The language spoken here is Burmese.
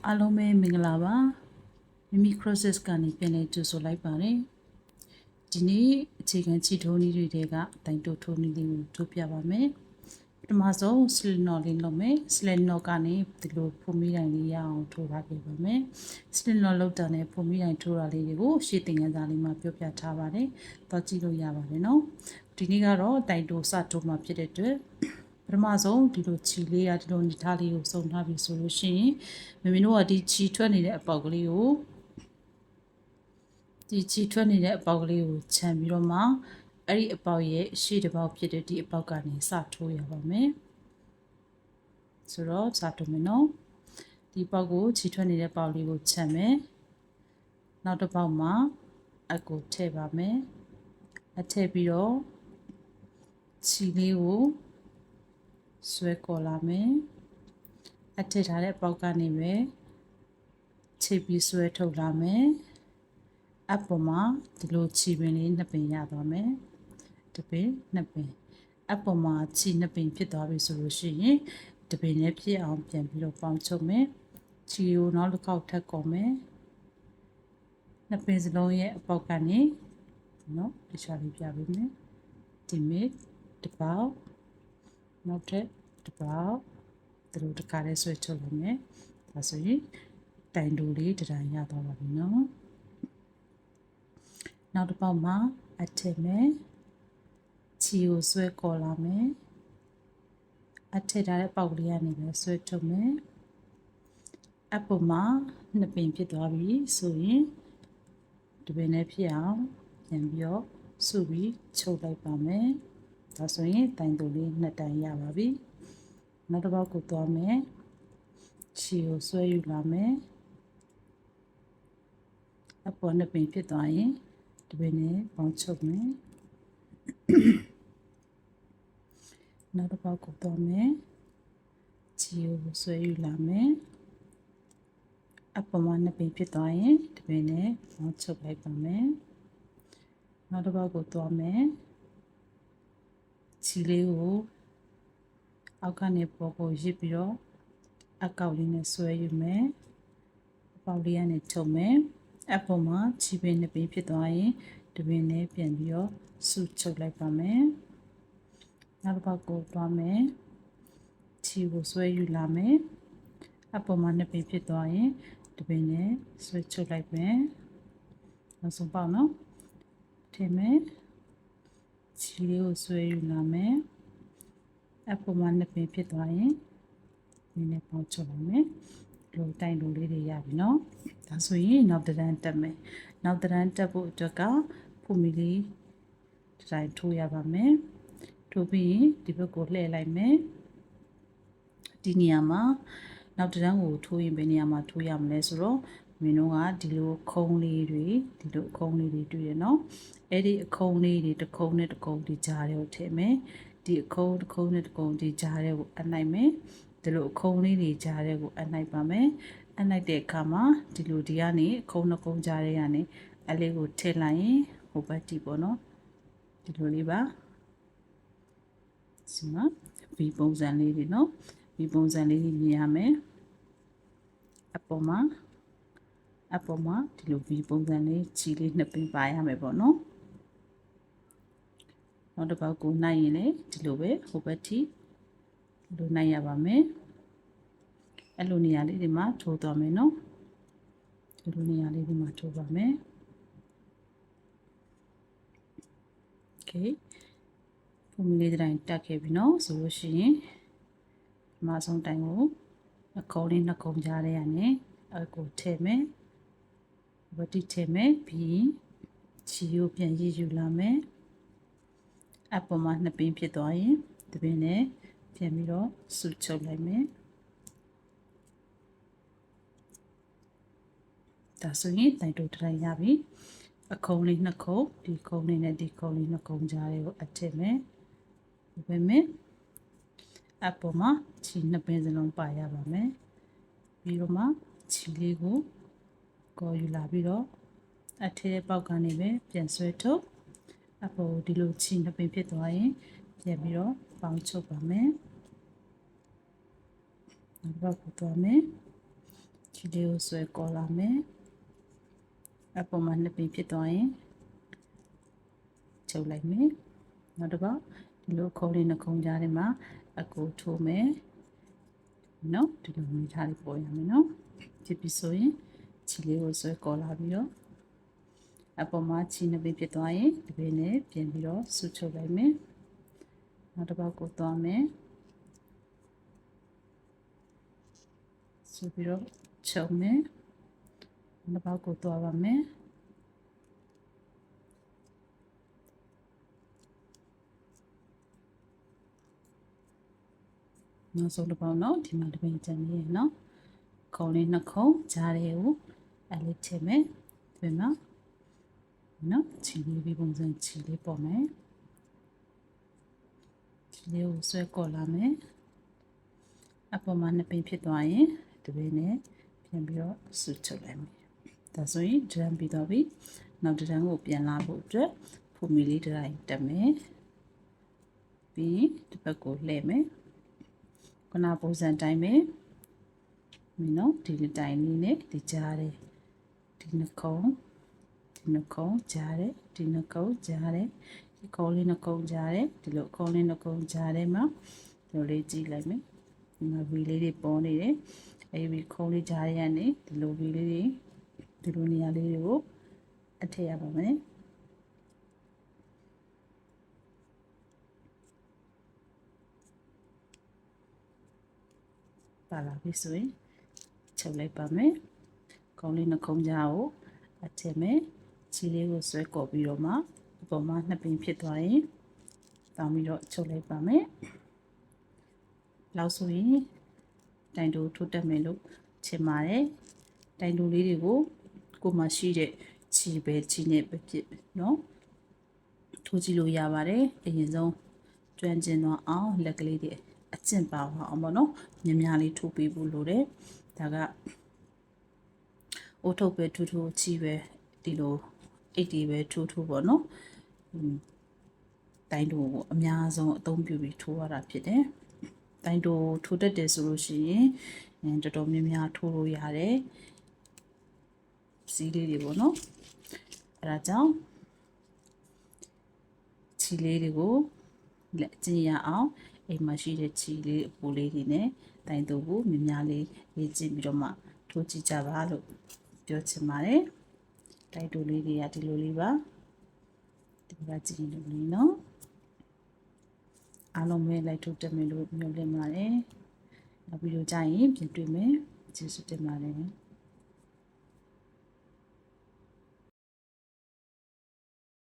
အားလုံးပဲမင်္ဂလာပါမိမိ process ကနေပြန်လည်ကြိုဆိုလိုက်ပါတယ်ဒီနေ့အခြေခံချီထိုးနည်းတွေကအတိုင်းတိုးထိုးနည်းလေးကိုထိုးပြပါမယ်ပထမဆုံး Slipknot လေးလုပ်မယ် Slipknot ကနေဒီလိုဖုန်မိတိုင်းလေးရအောင်ထိုးထားခဲ့ပါမယ် Slipknot လောက်တာနဲ့ဖုန်မိတိုင်းထိုးတာလေးတွေကိုရှေ့သင်ခန်းစာလေးမှာပြောပြထားပါတယ်တော့ကြည့်လို့ရပါတယ်နော်ဒီနေ့ကတော့အတိုင်းတိုးစထိုးမှာဖြစ်တဲ့အတွက်ပထမဆုံးဒီလိုခြီလေးရဒီလိုနေထားလေးကိုစုံထားပြီဆိုလို့ရှိရင်မမတို့ကဒီခြီထွက်နေတဲ့အပေါက်ကလေးကိုခြံပြီးတော့မှအဲ့ဒီအပေါက်ရဲ့ရှေ့တစ်ပေါက်ဖြစ်တဲ့ဒီအပေါက်ကနေစထိုးရပါမယ်ဆိုတော့စထိုးမယ်နော်ဒီပေါက်ကိုခြီထွက်နေတဲ့ပေါက်လေးကိုခြံမယ်နောက်တစ်ပေါက်မှာအကိုထည့်ပါမယ်အထည့်ပြီးတော့ခြီလေးကိုဆွဲခေါ်လာမယ်အထည့်ထားတဲ့ပေါက်ကနေပဲခြေပြီးဆွဲထုတ်လာမယ်အပေါ်မှာဒီလိုခြေပင်လေးနှစ်ပင်ရသွားမယ်တစ်ပင်နှစ်ပင်အပေါ်မှာခြေနှစ်ပင်ဖြစ်သွားပြီဆိုလို့ရှိရင်တစ်ပင်နဲ့ဖြစ်အောင်ပြန်ပြီးတော့ပေါင်းချုပ်မယ်ခြေကိုနောက်တစ်ခေါက်ထပ်ကော်မယ်နှစ်ပင်စလုံးရဲ့အပေါက်ကနေနော်ဒီချာလေးပြပေးမယ်ဒီမစ်တစ်ပေါက်နောက်ထပ်တစ်ပေါက်ဒီလိုတစ်ခါလေးဆွဲချုပ်လိုက်မယ်ဒါဆိုရင်တိုင်တိုလေးတစ်တိုင်းရသွားပါပြီနော်နောက်တစ်ပေါက်မှာအထက်မယ်ခြေကိုဆွဲခေါ်လာမယ်အထက်ထားတဲ့ပေါက်ကလေးကနေပဲဆွဲထုတ်မယ်အပေါ်မှာနှစ်ပင်ဖြစ်သွားပြီဆိုရင်ဒီပင်နဲ့ဖြစ်အောင်ပြန်ပြီးတော့စုပြီးချုပ်လိုက်ပါမယ်ဒါဆိုရင်တိုင်တိုလေးနှစ်တိုင်ရပါပြီနောက်တစ်ပေါက်ကိုသွားမယ်ခြေကိုဆွဲယူလာမယ်အပေါ်နှစ်ပင်ဖြစ်သွားရင်ဒီပင်နဲ့ပေါင်းချုပ်မယ်နောက်တစ်ပေါက်ကိုသွားမယ်ခြေကိုဆွဲယူလာမယ်အပေါ်မှာနှစ်ပင်ဖြစ်သွားရင်ဒီပင်နဲ့ပေါင်းချုပ်လိုက်ပါမယ်နောက်တစ်ပေါက်ကိုသွားမယ်ခြေလေးကိုအောက်ကနေပေါ်ကိုရစ်ပြီးတော့အကောက်လေးနဲ့ဆွဲယူမယ်အပေါက်လေးကနေထုတ်မယ်အပေါ်မှာခြေပင်နှစ်ပင်ဖြစ်သွားရင်ဒီပင်နဲ့ပြန်ပြီးတော့စုချုပ်လိုက်ပါမယ်နောက်တစ်ပေါက်ကိုသွားမယ်ခြေကိုဆွဲယူလာမယ်အပေါ်မှာနှစ်ပင်ဖြစ်သွားရင်ဒီပင်နဲ့ဆွဲချုပ်လိုက်မယ်နောက်ဆုံးပေါက်နော်ထည့်မယ်ခြေလေးကိုဆွဲယူလာမယ်အပေါ်မှာနှစ်ပင်ဖြစ်သွားရင်ဒီနဲ့ပေါင်းချုပ်လိုက်မယ်လိုတိုင်လိုလေးတွေရပြီနော်ဒါဆိုရင်နောက်တစ်တန်းတက်မယ်နောက်တစ်တန်းတက်ဖို့အတွက်ကဖုန်မီလေးဒီတိုင်းထိုးရပါမယ်ထိုးပြီးဒီဘက်ကိုလှည့်လိုက်မယ်ဒီနေရာမှာနောက်တစ်တန်းကိုထိုးရင်ဘယ်နေရာမှာထိုးရမလဲဆိုတော့မင်းတို့ကဒီလိုခုံးလေးတွေဒီလိုခုံးလေးတွေတွေ့ရနော်အဲ့ဒီအခုံးလေးတွေတစ်ခုံးနဲ့တစ်ခုံးဒီကြားထဲကိုထည့်မယ်ဒီအခုံးတစ်ခုံးနဲ့တစ်ခုံးဒီကြားထဲကိုအပ်လိုက်မယ်ဒီလိုအခုံးလေးတွေကြားထဲကိုအပ်လိုက်ပါမယ်အပ်လိုက်တဲ့အခါမှာဒီလိုဒီကနေအခုံးနှစ်ခုံးကြားထဲကနေအလေးကိုထည့်လိုက်ရင်ဟိုဘက်တီပေါ့နော်ဒီလိုလေးပါဒီမှာVပုံစံလေးတွေနော်Vပုံစံလေးမြင်ရမယ်အပေါ်မှာဒီလိုVပုံစံလေးခြီလေးနှစ်ပင်ပါရမယ်ပေါ့နော်နောက်တစ်ပေါက်ကိုနိုင်ရင်လည်းဒီလိုပဲဟိုဘက်ထိဒီလိုနိုင်ရပါမယ်အဲ့လိုနေရာလေးဒီမှာထိုးသွားမယ်နော်ဒီလိုနေရာလေးဒီမှာထိုးပါမယ်โอเคဖုန်မီလေးတိုင်းတက်ခဲ့ပြီနော်ဆိုလို့ရှိရင်ဒီမှာဆုံးတိုင်ကိုအကုံးလေးနှစ်ကုံးကြားထဲကနေအကိုထည့်မယ်ဝတိထည့်မယ်ပြီးခြေကိုပြန်ရည်ယူလာမယ်အပေါ်မှာနှစ်ပင်ဖြစ်သွားရင်ဒီပင်နဲ့ပြန်ပြီးတော့စုချုပ်လိုက်မယ်ဒါဆိုရင်တိုင်တိုတတိုင်းရပြီအခုံးလေးနှစ်ခုံးဒီခုံးလေးနဲ့ဒီခုံးလေးနှစ်ခုံးကြားတွေကိုအထည့်မယ်ဘယ်မဲ့အပေါ်မှာခြေနှစ်ပင်စလုံးပါရပါမယ်ပြီးတော့မှခြေလေးကိုကော်ယူလာပြီးတော့အထက်ပေါက်ကနေပဲပြန်ဆွဲထုတ်အပေါ်ဒီလိုခြေနှစ်ပင်ဖြစ်သွားရင်ပြန်ပြီးတော့ပေါင်းချုပ်ပါမယ်နောက်တစ်ပေါက်ကိုသွားမယ် ခြေလေးကိုဆွဲကော်လာမယ်အပေါ်မှာနှစ်ပင်ဖြစ်သွားရင်ချုပ်လိုက်မယ်နောက်တစ်ပေါက်ဒီလိုခုံးလေးနှစ်ခုံးကြားထဲမှာအကိုထိုးမယ်နော်ဒီလိုမျိုးထားလေးပေါ်ရမယ်နော်ဖြစ်ပြီဆိုရင်ခြေလေးကိုဆွဲကော်လာပြီးတော့အပေါ်မှာခြေနှစ်ပင်ဖြစ်သွားရင်ဒီပင်နဲ့ပြင်ပြီးတော့ဆုချုပ်လိုက်မယ်နောက်တစ်ပေါက်ကိုသွားမယ်ဆုပြီးတော့ချုပ်မယ်နောက်တစ်ပေါက်ကိုသွားပါမယ်နောက်ဆုံးတစ်ပေါက်နော်ဒီမှာတစ်ပင်ကျန်နေရနော်ခုံလေးနှစ်ခုံကြားထဲကိုအဲ့လေးထည့်မယ်ဒီမှာနော်ခြေလေးပြီးပုံစံခြေလေးပေါ်မယ်ခြေလေးကိုဆွဲကော်လာမယ်အပေါ်မှာနှစ်ပင်ဖြစ်သွားရင်ဒီပင်နဲ့ပြန်ပြီးတော့ဆုချုပ်လိုက်မယ်ဒါဆိုရင်ဒရမ်ပြီးတော့ပြီနောက်ဒရမ်ကိုပြန်လာဖို့အတွက်ဖူမီလေးဒရိုင်တက်မယ်ပြီးဒီဘက်ကိုလှည့်မယ်ခုနပုံစံတိုင်းပဲမင်းတို့ဒီတိုင်လေးနဲ့ဒီကြားတယ်ဒီနှခုံးကြားတယ်ဒီနှခုံးကြားတယ်ဒီခုံးလေးနှခုံးကြားတယ်ဒီလိုခုံးလေးနှခုံးကြားတယ်မှာဒီလိုလေးကြည့်လိုက်မယ်ဒီမှာဝီလေးတွေပေါ်နေတယ်အဲဒီခုံးလေးကြားရကနေဒီလိုဝီလေးတွေဒီလိုနေရာလေးတွေကိုအထည့်ရပါမယ်ပါလာပြီဆိုရင်ချုပ်လိုက်ပါမယ်ခုံးလေးနှခုံးကြားကိုအထည့်မယ်ခြေလေးကိုဆွဲကော်ပြီးတော့မှအပေါ်မှာနှစ်ပင်ဖြစ်သွားရင်တောင်းပြီးတော့ချုပ်လိုက်ပါမယ်လောက်ဆိုရင်တိုင်တိုထိုးတက်မယ်လို့ထင်ပါတယ်တိုင်တိုလေးတွေကိုကိုမှရှိတဲ့ခြေပဲခြေနဲ့ပဲဖြစ်နော်ထိုးကြည့်လို့ရပါတယ်အရင်ဆုံးကျွမ်းကျင်သွားအောင်လက်ကလေးတွေအကျင့်ပါအောင်ပေါ့နော်များများလေးထိုးပေးဖို့လိုတယ်ဒါကအိုးထုတ်ပဲထိုးထိုးချီပဲဒီလိုအိတ်တွေပဲထိုးထိုးပေါ့နော်တိုင်တိုကိုအများဆုံးအသုံးပြုပြီးထိုးရတာဖြစ်တယ်တိုင်တိုထိုးတတ်တယ်ဆိုလို့ရှိရင်တော်တော်များများထိုးလို့ရတယ်စီးလေးတွေပေါ့နော်အဲဒါကြောင့်ခြေလေးတွေကိုလက်ကျင်ရအောင်အိမ်မှာရှိတဲ့ခြေလေးအပူလေးတွေနဲ့တိုင်တိုကိုများများလေးရေးကျင်ပြီးတော့မှထိုးကြည့်ကြပါလို့ပြောချင်ပါတယ်တိုင်တိုလေးတွေကဒီလိုလေးပါဒီကကြည့်လို့လေးနော်အားလုံးပဲလိုက်ထိုးတက်မယ်လို့မျှော်လင့်ပါတယ်နောက်ပြီးတော့ကြာရင်ပြန်တွေ့မယ်ကျေးဇူးတင်ပါတယ်